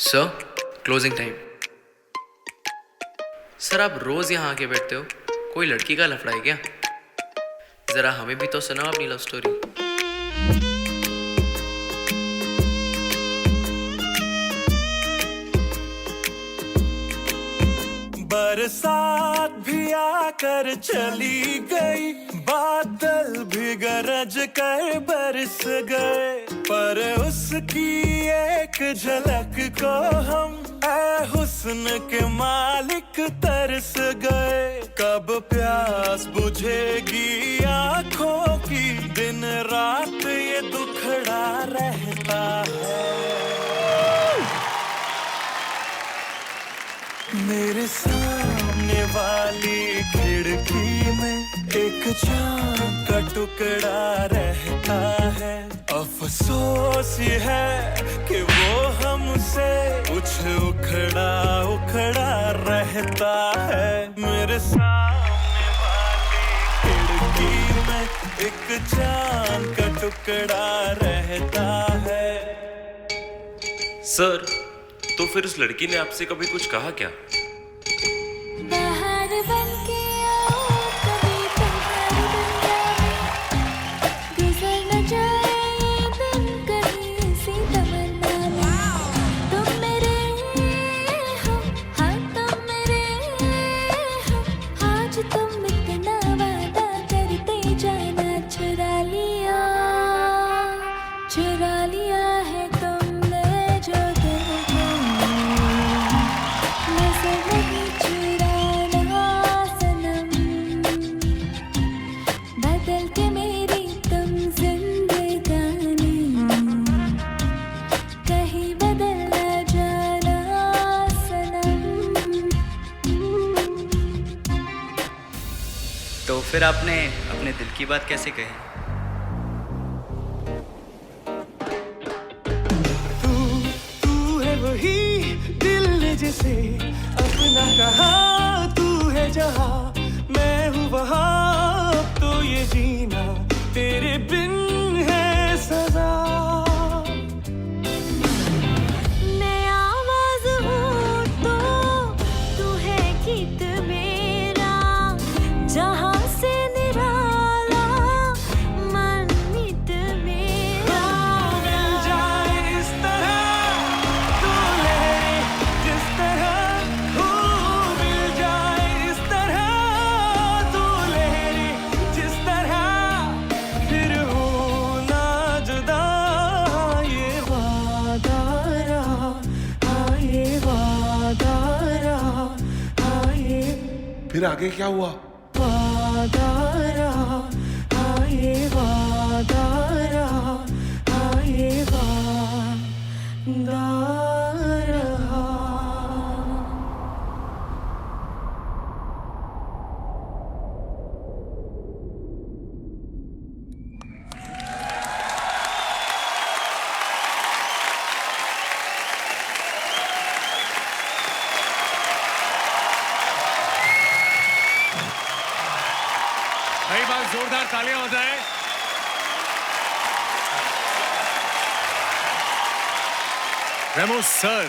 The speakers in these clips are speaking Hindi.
Sir, closing time. सर, आप रोज यहाँ आके बैठते हो, कोई लड़की का लफड़ा है क्या? जरा हमें भी तो सुनाओ अपनी लव स्टोरी। बरसात भी आकर चली गई, बादल भी गरज कर बरस गए, पर उसकी एक झलक को हम ऐ हुस्न के मालिक तरस गए। कब प्यास बुझेगी आंखों की, दिन रात ये दुखड़ा रहता है। मेरे सामने वाली खिड़की में एक चांद का टुकड़ा रहता है। अफसोस ये है कि वो हमसे कुछ उखड़ा उखड़ा रहता है। मेरे सामने वाली खिड़की में एक चांद का टुकड़ा रहता है। सर, तो फिर उस लड़की ने आपसे कभी कुछ कहा क्या? बाहर बनके आओ, कभी तुम्हारी दुनिया में गुजर न जाए ये दिन कहीं ऐसी तमन्ना में। तुम मेरे हो, हाँ तुम मेरे हो, आज तुम इतना वादा करते जाना। चुरा लिया है तुमने जो दिल को, नजर नहीं चुराना सनम। बदल के मेरी तुम जिंदगानी, कहीं बदल न जाना सनम। तो फिर आपने अपने दिल की बात कैसे कही? तू है वही दिल ने जिसे अपना कहा, तू है जहाँ मैं हूँ वहाँ। अब तो ये जीना तेरे बिन है सजा। मैं आवाज हूँ तो तू है गीत मेरा, जहाँ से निराला मन मिट मेरा। मिल जाए इस तरह तू लहरे जिस तरह, मिल जाए इस तरह तू लहरे जिस तरह, फिर हो ना जुदा। ये वादा रहा, हाँ ये वादा रहा, हाँ ये फिर आगे क्या हुआ? वादा रहा, हाँ ये वादा रहा, हाँ ये वादा रहा। कई बार जोरदार तालियां हो जाए। रेमो सर।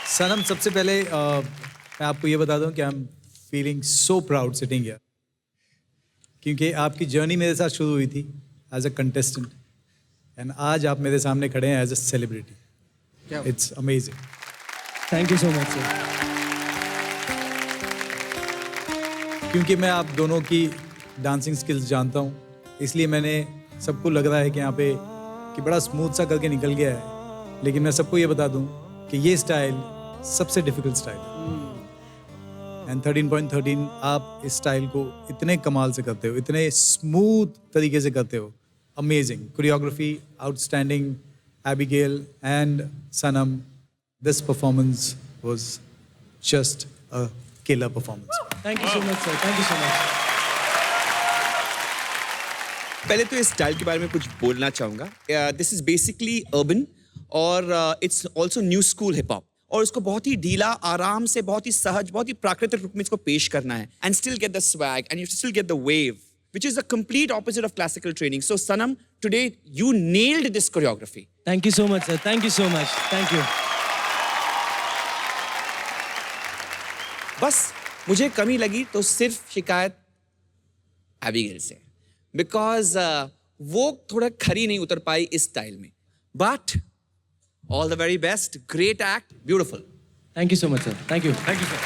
सनम, सबसे पहले मैं आपको ये बता दूं कि I am feeling so proud sitting here, क्योंकि आपकी जर्नी मेरे साथ शुरू हुई थी एज अ कंटेस्टेंट एंड आज आप मेरे सामने खड़े हैं as a celebrity. It's amazing. Thank you so much sir. क्योंकि मैं आप दोनों की डांसिंग स्किल्स जानता हूँ, इसलिए मैंने सबको लग रहा है कि यहाँ पे कि बड़ा स्मूथ सा करके निकल गया है, लेकिन मैं सबको ये बता दूँ कि ये स्टाइल सबसे डिफिकल्ट स्टाइल है। एंड 13.13 आप इस स्टाइल को इतने कमाल से करते हो, इतने स्मूथ तरीके से करते हो। Amazing choreography, outstanding. Abigail and Sanam, this performance was just a killer performance. Thank you so much sir, thank you so much. पहले तो इस स्टाइल के बारे में कुछ बोलना चाहूँगा। दिस इज बेसिकली अर्बन और it's also new school hip hop, और इसको बहुत ही ढीला, आराम से, बहुत ही सहज, बहुत ही प्राकृतिक रूप में इसको पेश करना है and still get the swag and you still get the wave which is the complete opposite of classical training. So Sanam, today you nailed this choreography. Thank you so much, sir. Thank you so much. Thank you. बस मुझे कमी लगी तो सिर्फ शिकायत एबिगेल से, बिकॉज वो थोड़ा खरी नहीं उतर पाई इस स्टाइल में. But all the very best, great act, beautiful. Thank you so much, sir. Thank you. Thank you, sir.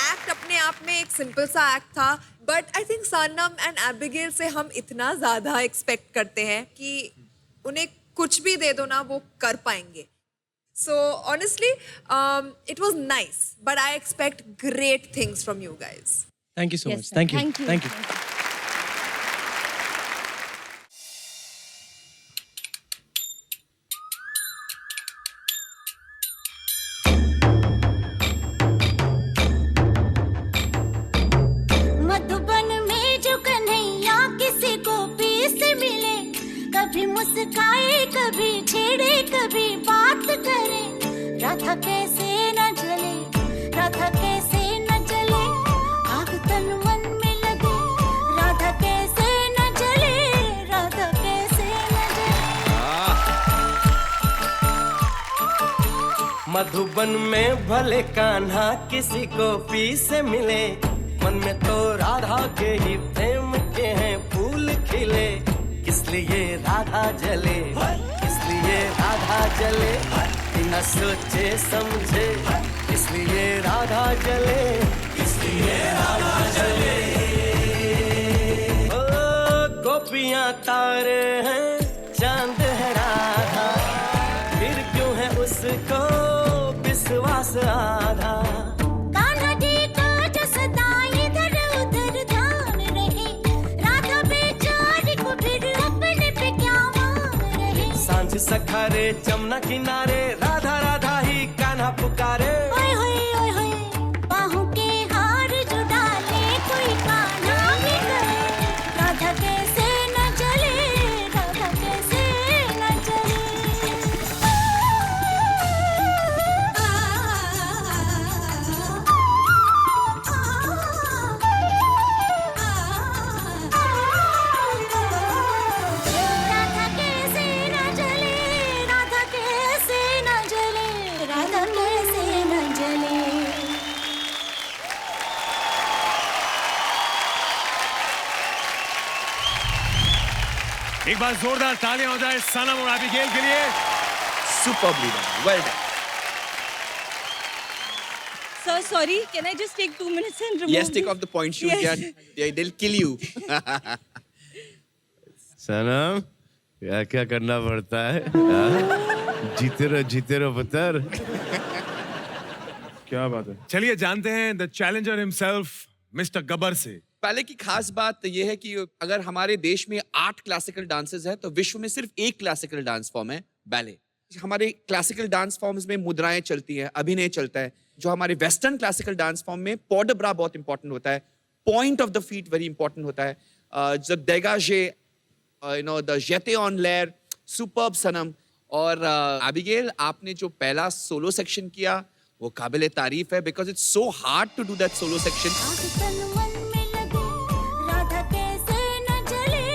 Act अपने आप में एक सिंपल सा एक्ट था, but I think Sanam and Abigail से हम इतना ज्यादा एक्सपेक्ट करते हैं कि उन्हें कुछ भी दे दो ना, वो कर पाएंगे. So honestly it was nice, but I expect great things from you guys. Thank you so Yes, much. sir. Thank you. Thank you. Thank you. Madhuban में जो कन्हैया किसी गोपी से मिले, कभी मुस्काए कभी छेड़े कभी बात करे, राधा कैसे न जले, राधा कैसे न जले, आग तन मन में लगे, राधा कैसे न जले, राधा कैसे न जले. मधुबन में भले कान्हा किसी गोपी से मिले, मन में तो राधा के ही प्रेम के हैं फूल खिले, इसलिए राधा जले, इसलिए राधा जले, बिना सोचे समझे, इसलिए राधा जले, इसलिए राधा जले. ओ गोपियां तारे हैं, चांद है राधा, फिर क्यों है उसको विश्वास आधा. कान्हा जी का जो सदा इधर उधर ध्यान रहे, राधा बेचारी को फिर अपने पे क्या मान रहे. सांझ सखारे जमुना किनारे, राधा राधा ही कान्हा पुकारे. ओए होए ओए होए, बाहों के हार जो डाले कोई कान्हा भी करे, राधा कैसे न जले, राधा कैसे न जले. राधा कैसे न जले, राधा कैसे न जले, राधा कैसे न जले. एक बार जोरदार तालियां हो जाए सनम और एबिगेल के लिए. Superbly done. Well done. Sir, sorry, can I just take 2 minutes and remove Yes, take this? off the point shoes. Yes. Yeah, they'll kill you. सनम क्या क्या करना पड़ता है हाँ? जीते रहो पुत्र. क्या बात है. चलिए जानते हैं the challenger himself mister Gabbar से. पहले की खास बात यह है कि अगर हमारे देश में 8 क्लासिकल डांसेस हैं तो विश्व में सिर्फ एक क्लासिकल डांस फॉर्म है, बैले. हमारे क्लासिकल डांस फॉर्म्स में मुद्राएं चलती हैं, अभिनय चलता है. जो हमारे वेस्टर्न क्लासिकल डांस फॉर्म में पॉ de bras बहुत इंपॉर्टेंट होता है, point of the feet very important होता है, जो डेगाजे, द जेटे ऑन लेयर, सुपर्ब सनम. और एबिगेल, आपने जो पहला सोलो सेक्शन किया वो काबिल तारीफ है, because it's so hard to do that solo section. आग तन मन में लगे, राधा कैसे न जले,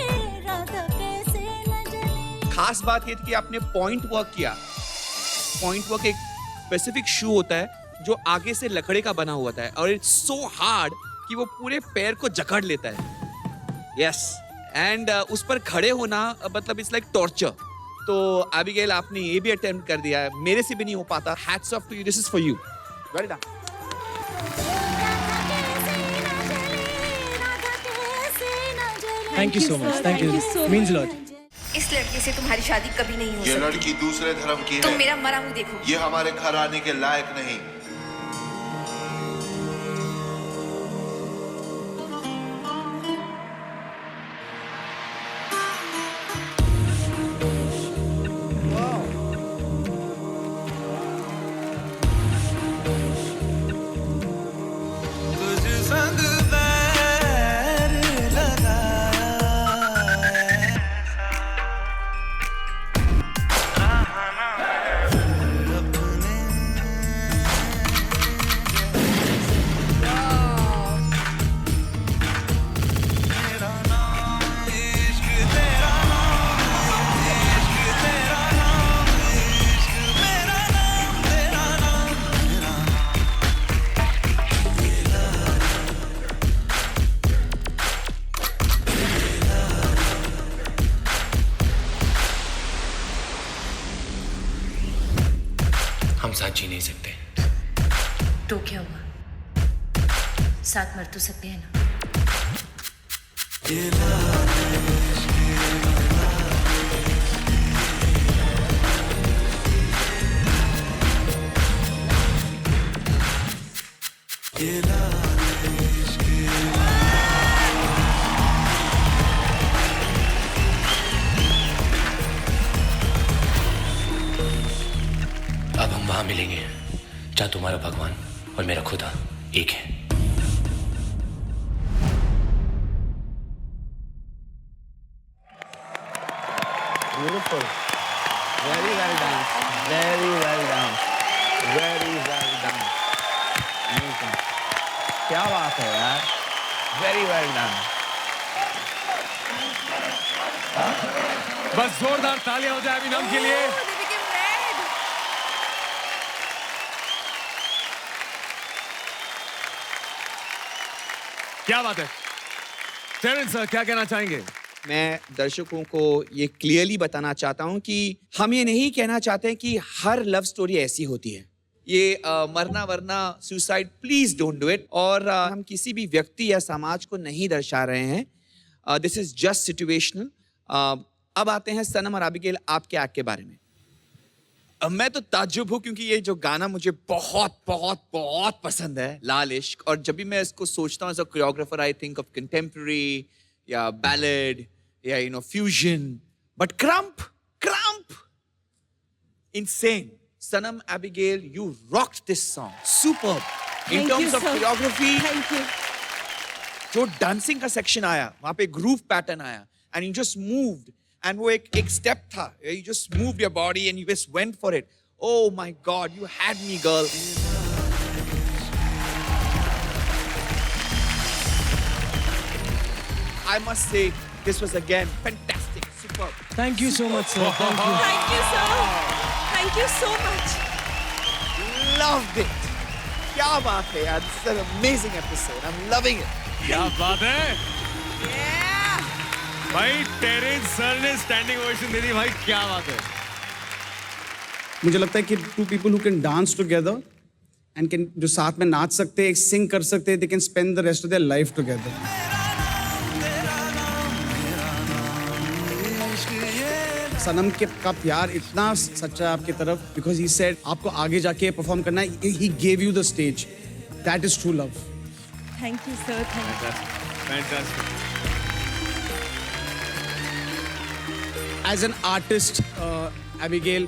राधा कैसे न जले. खास बात ये थी कि आपने पॉइंट वर्क किया. पॉइंट वर्क एक स्पेसिफिक शू होता है जो आगे से लकड़े का बना हुआ था, और इट्स सो हार्ड कि वो पूरे पैर को जकड़ लेता है. यस, एंड उस पर खड़े होना मतलब इट्स लाइक टॉर्चर. तो एबिगेल, आपने ये भी अटेम्प्ट कर दिया है, मेरे से भी नहीं हो पाता. Hats off to you, this is for you. Well done. Radha कैसे न जले, राधा कैसे न जले. Thank you so much. Thank you. Means a lot. इस लड़के से तुम्हारी शादी कभी नहीं हो ये सकती. लड़की दूसरे धर्म की तुम है. मेरा मरा मुंह देखो. ये हमारे घर आने के लायक नहीं. तुझ संग बैर लगाया, जी नहीं सकते। तो क्या हुआ, साथ मर तो सकते हैं ना। अब हम वहां मिलेंगे जहां तुम्हारा भगवान और मेरा खुदा एक है। Beautiful. Very well done. Very well done. Very well done. Amazing. क्या बात है यार. Very well done. बस जोरदार तालियां हो जाए अभिनव के लिए। they became red. क्या बात है टेरेंस सर, क्या कहना चाहेंगे? मैं दर्शकों को ये क्लियरली बताना चाहता हूं कि हम ये नहीं कहना चाहते कि हर लव स्टोरी ऐसी होती है। ये मरना वरना suicide, please don't do it. और हम किसी भी व्यक्ति या समाज को नहीं दर्शा रहे हैं। This is just situational. अब आते हैं सनम और एबिगेल आपके एक्ट के बारे में। मैं तो ताज्जुब हूँ क्योंकि ये जो गाना मुझे बहुत बहुत बहुत पसंद है, लाल इश्क। और जब भी मैं इसको सोचता हूँ as a choreographer, I think of contemporary या बैलेड या fusion, but krump insane. Sanam, Abigail, you rocked this song. Superb. In terms of choreography, Thank you. जो dancing का section आया, वहाँ पे groove pattern आया, and you just moved. And वो एक step था. You just moved your body and you just went for it. Oh my God, you had me, girl. I must say, this was again fantastic, superb. Thank you so much, sir. Thank you. Thank you, sir. Thank you so much. Loved it. क्या बात है यार. This is an amazing episode. I'm loving it. क्या बात है भाई, टेरेंस सर ने स्टैंडिंग ओवेशन दे दी भाई, क्या बात है। मुझे लगता है कि two people who can dance together and can, जो साथ में नाच सकते हैं, सिंग कर सकते हैं, they can spend the rest of their life together. Sanam के का प्यार इतना सच्चा है आपकी तरफ, बिकॉज ही सेड आपको आगे जाके परफॉर्म करना है, he gave you the stage. That is true love. Thank you, sir. Thank you. Fantastic. As an artist Abigail,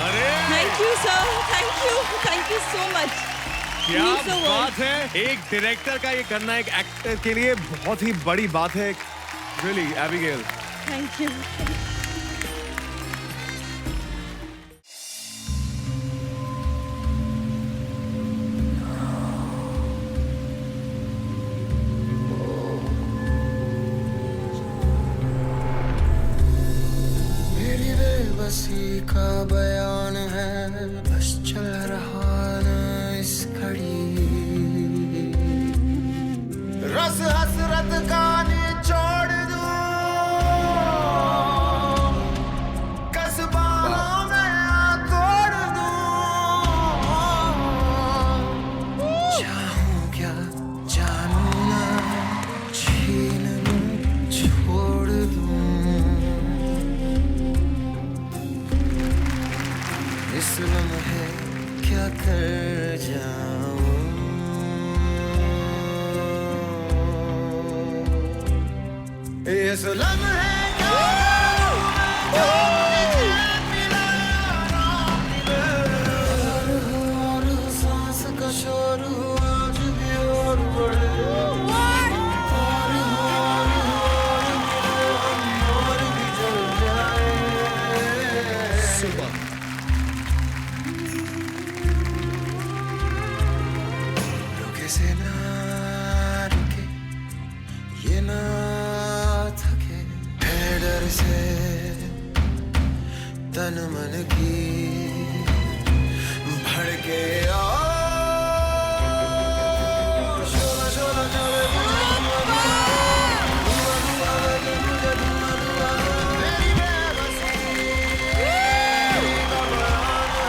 अरे Thank you, sir. Thank you. Thank you so much. क्या Means the world. बात है, एक डायरेक्टर का ये करना एक एक्टर के लिए बहुत ही बड़ी बात है। Really Abigail, Thank you. मेरी बेबसी का बयान है, बस चल रहा ना इस घड़ी। रस हसरत का निचोड़ दूं, कसबानों में तोड़ दूं। चाहूं क्या जानूं ना, छीन लूं छोड़ दूं। इस लम्हे क्या कर जाऊं, इस लम्हे और सांस का शोर आज भी और बढ़े, और भी जल जाए। रुके से ना रुके, ये ना थके, है डर से तन मन की भड़के शोला शोला चले मेरी बेबसी का बयान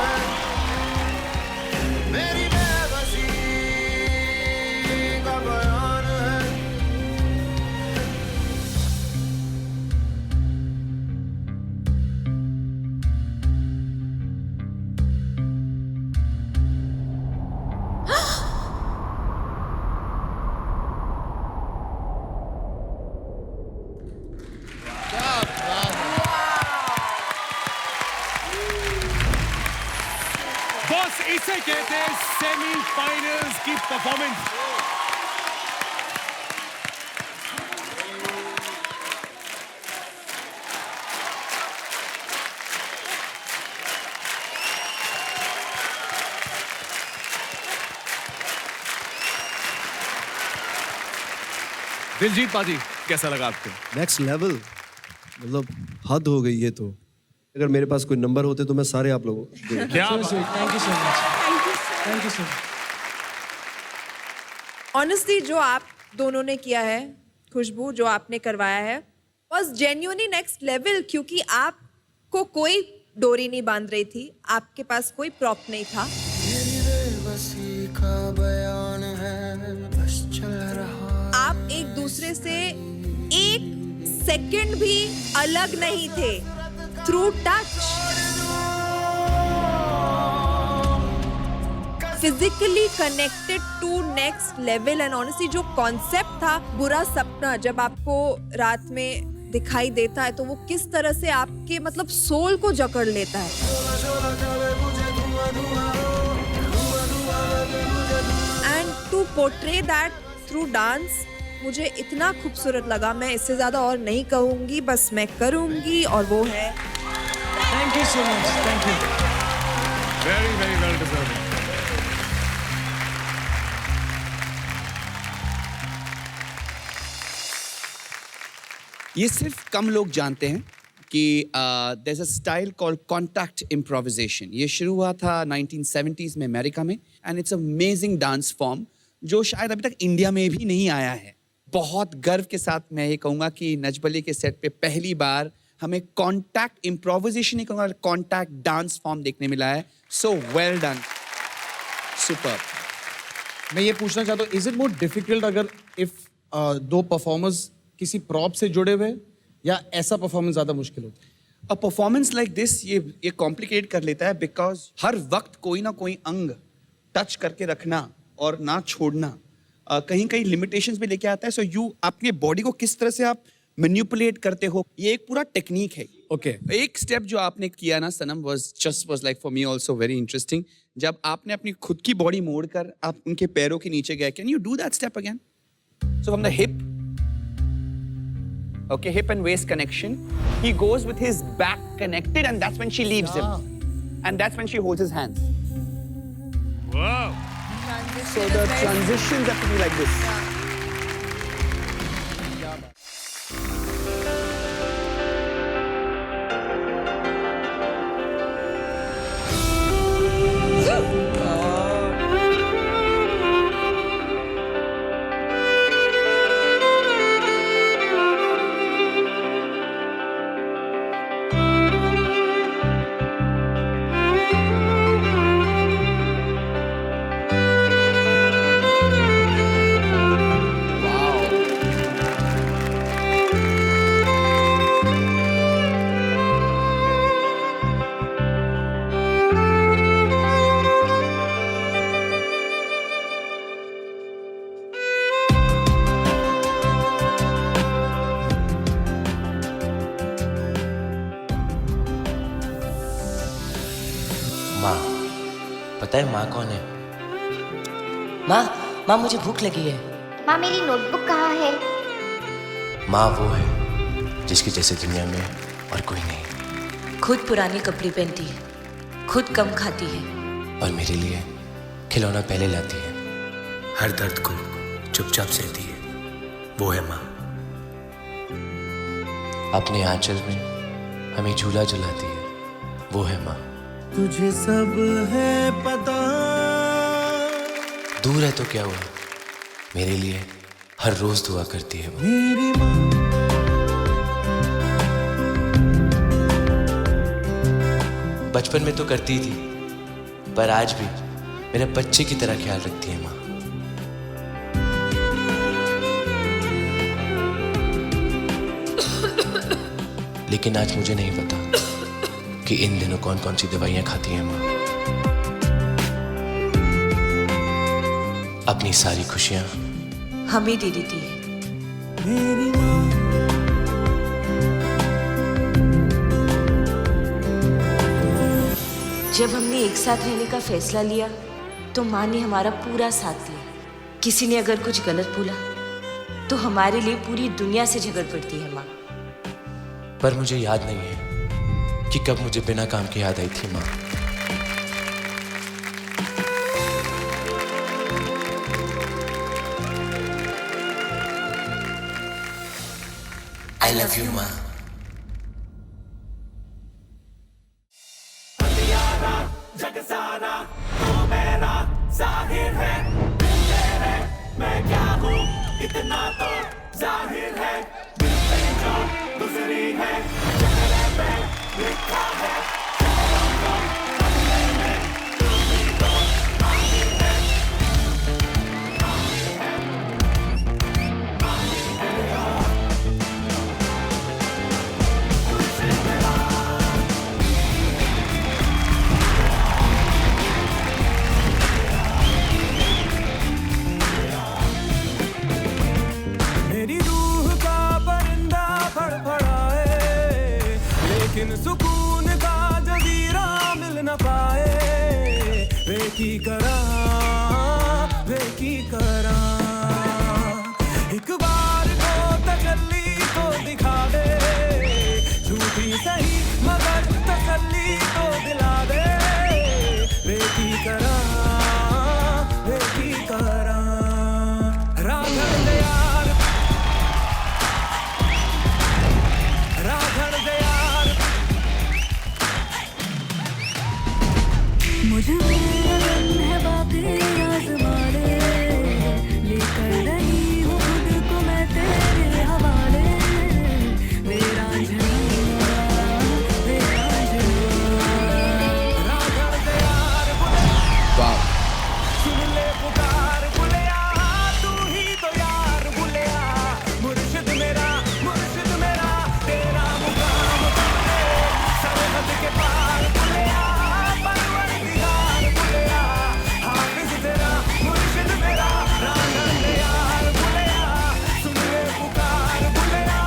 फाइनल्स की परफॉर्मेंस। दिलजीत पाजी, कैसा लगा आपको? नेक्स्ट लेवल, मतलब हद हो गई ये तो। अगर मेरे पास कोई नंबर होते तो मैं सारे आप लोगों को क्या thank you so much, thank you so much. Honestly जो आप दोनों ने किया है, खुशबू जो आपने करवाया है, वाज जेन्युइनली नेक्स्ट लेवल, क्योंकि आपको कोई डोरी नहीं बांध रही थी, आपके पास कोई प्रॉप नहीं था। आप एक दूसरे से एक सेकंड भी अलग नहीं थे, through touch, physically connected to next level. And honestly जो कॉन्सेप्ट था बुरा सपना, जब आपको रात में दिखाई देता है तो वो किस तरह से आपके मतलब सोल को जकड़ लेता है। And to portray that through dance मुझे इतना खूबसूरत लगा, मैं इससे ज्यादा और नहीं कहूंगी, बस मैं करूंगी, और वो है thank you so much, thank you. Very very well deserving. ये सिर्फ कम लोग जानते हैं कि there is a style called contact improvisation. ये शुरू हुआ था 1970s में अमेरिका में, and it's amazing dance form जो शायद अभी तक इंडिया में भी नहीं आया है। बहुत गर्व के साथ मैं ये कहूँगा कि नच बलिए के सेट पे पहली बार हमें कॉन्टैक्ट इम्प्रोविजेशन नहीं कहूँगा, कॉन्टैक्ट डांस फॉर्म देखने मिला है। सो वेल डन, सुपर। मैं ये पूछना चाहता हूँ, इज इट मोर डिफिकल्ट अगर इफ दो परफॉर्मर्स किसी प्रॉप से जुड़े हुए, या ऐसा परफॉर्मेंस ज्यादा मुश्किल होता है? अ परफॉर्मेंस लाइक दिस ये कॉम्प्लिकेट कर लेता है, बिकॉज हर वक्त कोई ना कोई अंग टच करके रखना और ना छोड़ना कहीं कहीं लिमिटेशंस भी लेके आता है। सो यू अपने बॉडी को किस तरह से आप मैनिपुलेट करते हो, ये एक पूरा टेक्निक है। ओके, एक स्टेप जो आपने किया ना Sanam was like for me also very interesting. जब आपने अपनी खुद की बॉडी मोड़कर आप उनके पैरों के नीचे गए, can you do that step again? So from the hip, okay, hip and waist connection, he goes with his back connected, and that's when she leaves him, and that's when she holds his hands. Wow. So the transitions have to be like this. माँ, पता है माँ कौन है? माँ मुझे भूख लगी है। माँ मेरी नोटबुक कहाँ है? माँ वो है जिसकी जैसे दुनिया में और कोई नहीं। खुद पुराने कपड़े पहनती है, खुद कम खाती है, और मेरे लिए खिलौना पहले लाती है। हर दर्द को चुपचाप सहती है, वो है माँ। अपने आंचल में हमें झूला झुलाती है, वो है माँ। तुझे सब है पता। दूर है तो क्या हुआ, मेरे लिए हर रोज दुआ करती है वो। मेरी माँ बचपन में तो करती थी, पर आज भी मेरे बच्चे की तरह ख्याल रखती है माँ। लेकिन आज मुझे नहीं पता कि इन दिनों कौन कौन सी दवाइयां खाती है माँ। अपनी सारी खुशियां हमें दे देती है। मेरी माँ जब हमने एक साथ रहने का फैसला लिया तो माँ ने हमारा पूरा साथ दिया। किसी ने अगर कुछ गलत बोला तो हमारे लिए पूरी दुनिया से झगड़ पड़ती है माँ। पर मुझे याद नहीं है कि कब मुझे बिना काम के याद आई थी माँ। आई लव यू माँ। जग सारा तो मेरा जाहिर है, तेरे मैं क्या हूँ इतना तो जाहिर है, दिल पे जो गुजरी है चेहरे पे लिखा है, चेहरों को बदले में तू भी तो आही है, आही है, आही है। तुझसे मिला मेरी रूह का परिंदा फड़फड़ाए, लेकिन सुकून का जजीरा मिल न पाए। वे की करा एक बार को तसल्ली तो दिखा दे, झूठी सही मगर तसल्ली तो दिला दे। वे की करा राधर दयाल, राधर दयाल। मुझे है बातें आज़माने, लेकर रही हूँ खुद को मैं तेरे हवाले। मेरा झूला, मेरा झूला। राधर दयाल वाह, सुन ले पुकार बुलिया, तू ही तो यार बुलिया। मुर्शिद मेरा तेरा मुकाम बदले, सरहद के पार बुलिया, परवरदिगार बुलिया। हाफिज तेरा मुर्शिद मेरा, राधर दयाल बुलिया। सुन ले पुकार बुलिया,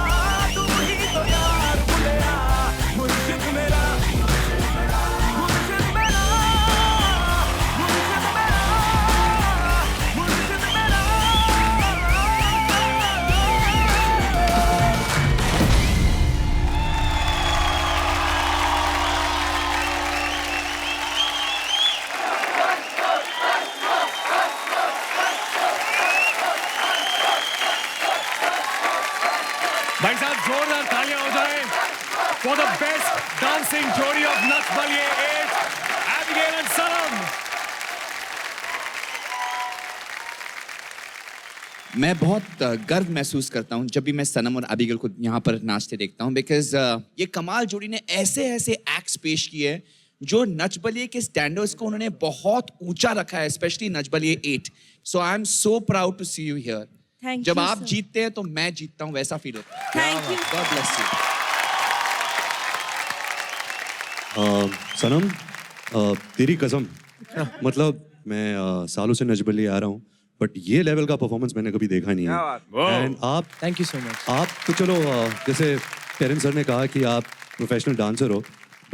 तू ही तो यार बुलिया। मुर्शिद मेरा, मुर्शिद मेरा, मुर्शिद मेरा, मुर्शिद मेरा, मुर्शिद मेरा। भाई साहब जोरदार तालियां हो जाए for the best dancing jodi of Nach Baliye 8, Abigail and Sanam. मैं बहुत गर्व महसूस करता हूँ जब भी मैं सनम और एबिगेल को यहाँ पर नाचते देखता हूँ, बिकॉज ये कमाल जोड़ी ने ऐसे ऐसे एक्ट्स पेश किए हैं जो नच बलिए के स्टैंडर्ड्स को उन्होंने बहुत ऊंचा रखा है, specially Nach Baliye 8। So I am so proud to see you here. जब आप जीतते हैं तो मैं जीतता हूँ, वैसा फील होता है। Thank you. God bless you. Sanam, Teri Kasam, मतलब मैं सालों से नच बलिए आ रहा हूँ, बट ये लेवल का परफॉर्मेंस मैंने कभी देखा नहीं है। एंड आप, थैंक यू सो मच। आप तो चलो जैसे पेरेंट्स सर ने कहा कि आप प्रोफेशनल डांसर हो,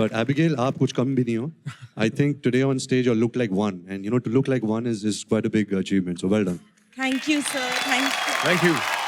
बट एबिगेल आप कुछ कम भी नहीं हो। I think today on stage you look like one, and you know to look like one is quite a big achievement, so well done. Thank you, sir. Thank you. Thank you.